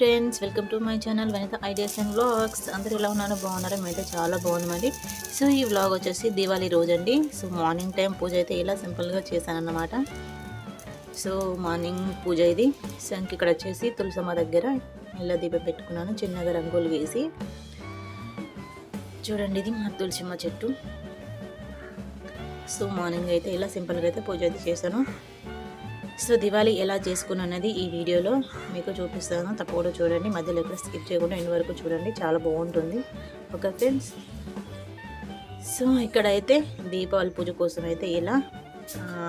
Friends, welcome to my channel Vanitha ideas and vlogs. అందరూ ఎలా ఉన్నారో బాగున్నారో, మేమైతే చాలా బాగుందండి. సో ఈ వ్లాగ్ వచ్చేసి దీవాళీ రోజు అండి. సో మార్నింగ్ టైం పూజ అయితే ఇలా సింపుల్గా చేశానన్నమాట. సో మార్నింగ్ పూజ ఇది. సో ఇంక ఇక్కడ వచ్చేసి తులసమ్మ దగ్గర ఇలా దీపం పెట్టుకున్నాను, చిన్నగా రంగులు వేసి. చూడండి, ఇది మా తులసమ్మ చెట్టు. సో మార్నింగ్ అయితే ఇలా సింపుల్గా అయితే పూజ అయితే చేశాను. సో దివాళీ ఎలా చేసుకున్నది ఈ వీడియోలో మీకు చూపిస్తాను, తప్పకుండా చూడండి. మధ్యలో ఎక్కడ స్కిప్ చేయకుండా ఎండ్ వరకు చూడండి, చాలా బాగుంటుంది. ఓకే ఫ్రెండ్స్, సో ఇక్కడైతే దీపావళి పూజ కోసం అయితే ఇలా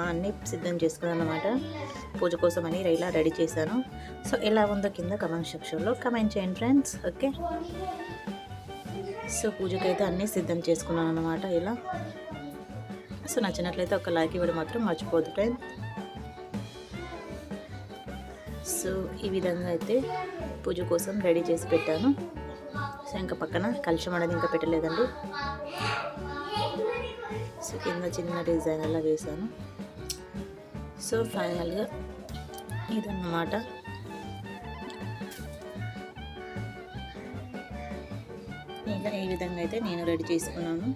అన్నీ సిద్ధం చేసుకున్నాను అన్నమాట. పూజ కోసం అని ఇలా రెడీ చేశాను. సో ఎలా ఉందో కింద కమెంట్ సెక్షన్లో కమెంట్ చేయండి ఫ్రెండ్స్. ఓకే, సో పూజకైతే అన్నీ సిద్ధం చేసుకున్నాను అన్నమాట ఇలా. సో నచ్చినట్లయితే ఒక లైక్ ఇవ్వడం మాత్రం మర్చిపోద్దు ఫ్రెండ్స్. సో ఈ విధంగా అయితే పూజ కోసం రెడీ చేసి పెట్టాను. సో ఇంకా పక్కన కలశం అనేది ఇంకా పెట్టలేదండి. సో కింద చిన్న డిజైన్ అలా వేసాను. సో ఫైనల్గా ఇదన్నమాట. ఇలా ఈ విధంగా అయితే నేను రెడీ చేసుకున్నాను.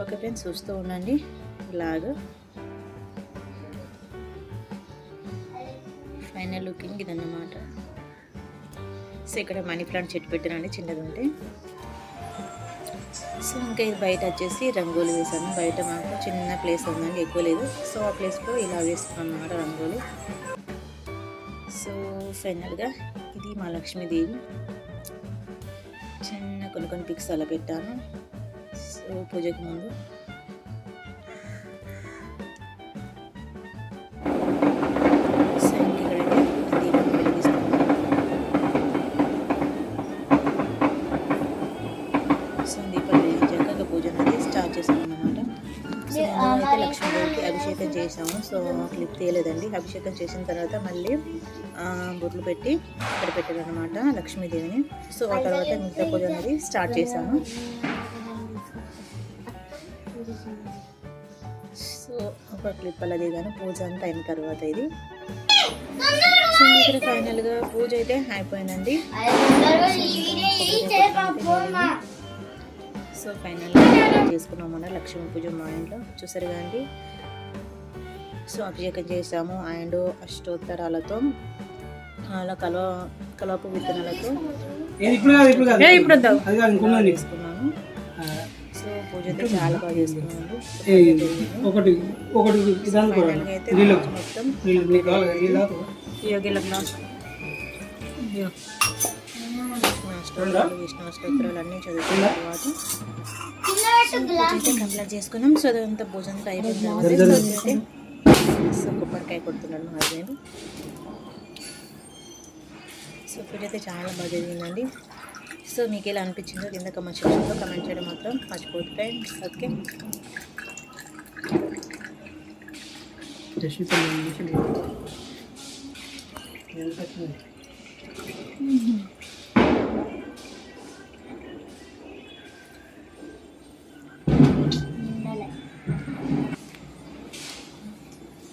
ఓకే ఫ్రెండ్స్, చూస్తూ ఉండండి. ఇలాగా ఫైనల్ లుకింగ్ ఇదన్నమాట. సో ఇక్కడ మనీ ప్లాంట్ చెట్టు పెట్టానండి, చిన్నది ఉంటే. సో ఇంకా ఇది బయట వచ్చేసి రంగోలి వేసాను. బయట మాకు చిన్న ప్లేస్ ఉందండి, ఎక్కువ లేదు. సో ఆ ప్లేస్లో ఇలా వేసుకున్నాను అన్నమాట రంగోలి. సో ఫైనల్గా ఇది మా లక్ష్మీదేవి. చిన్న కొన్ని పిక్స్ అలా పెట్టాను. సో పూజకి ముందు అయితే లక్ష్మీదేవికి అభిషేకం చేసాము. సో క్లిప్ తీయలేదండి. అభిషేకం చేసిన తర్వాత మళ్ళీ బొట్లు పెట్టి ఇక్కడ పెట్టాను అనమాట లక్ష్మీదేవిని. సో ఆ తర్వాత మిగతా పూజ అనేది స్టార్ట్ చేశాను. సో ఒక క్లిప్ అలా దిగాను పూజ అంతా అయిన తర్వాత ఇది. సో ఇక్కడ ఫైనల్గా పూజ అయితే అయిపోయిందండి. సో ఫైనల్గా చేసుకున్నాం మన లక్ష్మీ పూజ మా ఇంట్లో. చూసారు కదండి. సో అభిషేకం చేసాము అండ్ అష్టోత్తరాలతో అలా కలవపు విత్తనాలతో చేసుకున్నాను. సో పూజ అయితే చాలా బాగా చేసుకున్నాను. మొత్తం విష్ణు అష్టోత్తరాలు అన్నీ చదువుకున్న తర్వాత కంప్లీట్ చేసుకున్నాం. సో అదంతా పూజ అంతా అయిపోయిన తర్వాత సో కొబ్బరికాయ కొడుతున్నాడు మా హస్బెండ్. సో పూజ అయితే చాలా బాగా జరిగిందండి. సో మీకు ఎలా అనిపించిందో కింద కమెంట్ సెక్షన్లో కమెంట్ చేయడం మాత్రం మర్చిపోదు friends. Okay,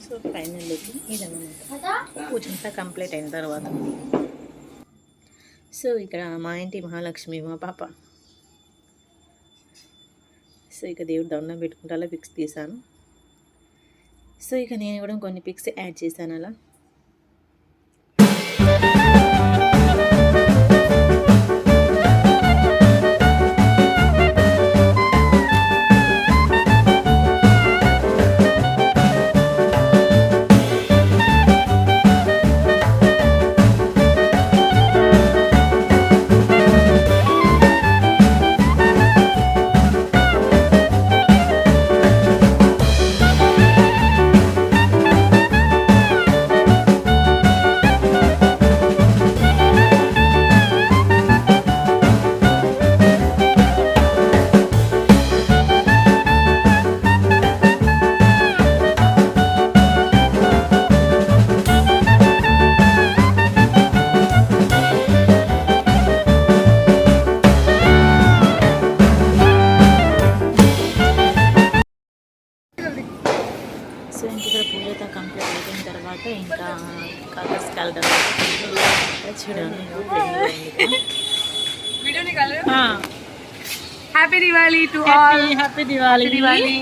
so final look ఇదన్నమాట పూజ అంతా కంప్లీట్ అయిన తర్వాత. సో ఇక్కడ మా ఇంటి మహాలక్ష్మి మా పాప. సో ఇక దేవుడు దండం పెట్టుకుంటే అలా పిక్స్ తీసాను. సో ఇక నేను కూడా కొన్ని పిక్స్ యాడ్ చేశాను అలా. Happy Diwali to all. Happy Diwali. Diwali.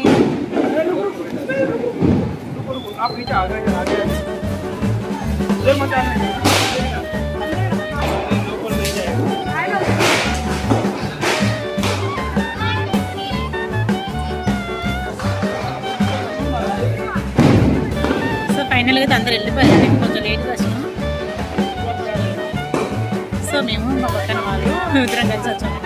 So ఫైనల్గా అయితే అందరు వెళ్ళిపోయారు, కొంచెం లేట్గా వచ్చినాం. సో మేము మా పక్కన వాళ్ళు ఇద్దరం కలిసి వచ్చాము.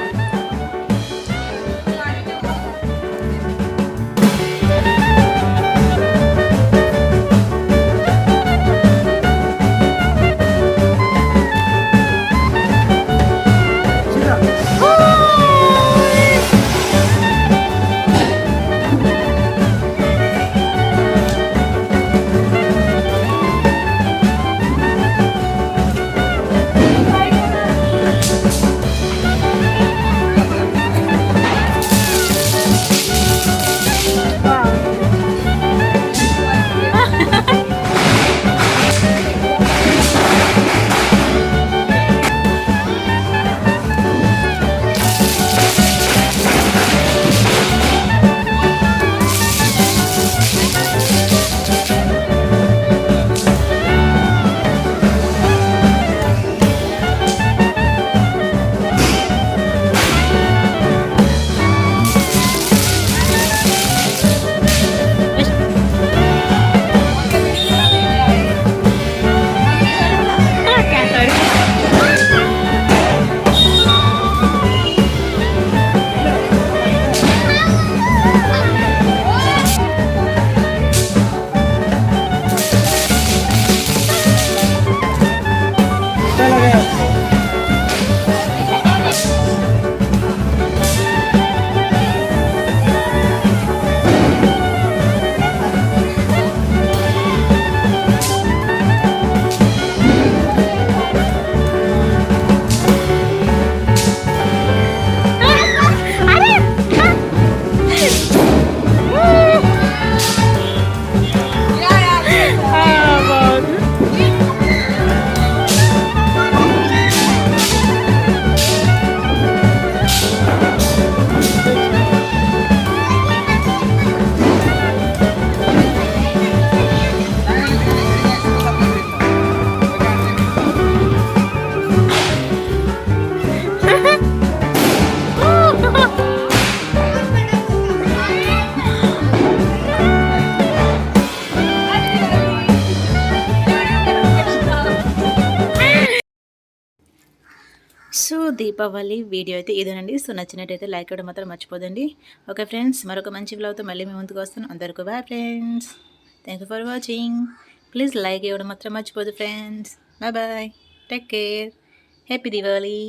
సో దీపావళి వీడియో అయితే ఇదేనండి. సో నచ్చినట్టయితే లైక్ చేయడం మాత్రం మర్చిపోదండి. ఓకే ఫ్రెండ్స్, మరొక మంచి వ్లాగ్తో మళ్ళీ మీ ముందుకు వస్తాను. అందరికీ bye friends. Thank you for watching. Please like చేయడం మాత్రం మర్చిపోదు friends. Bye bye. Take care. Happy Diwali.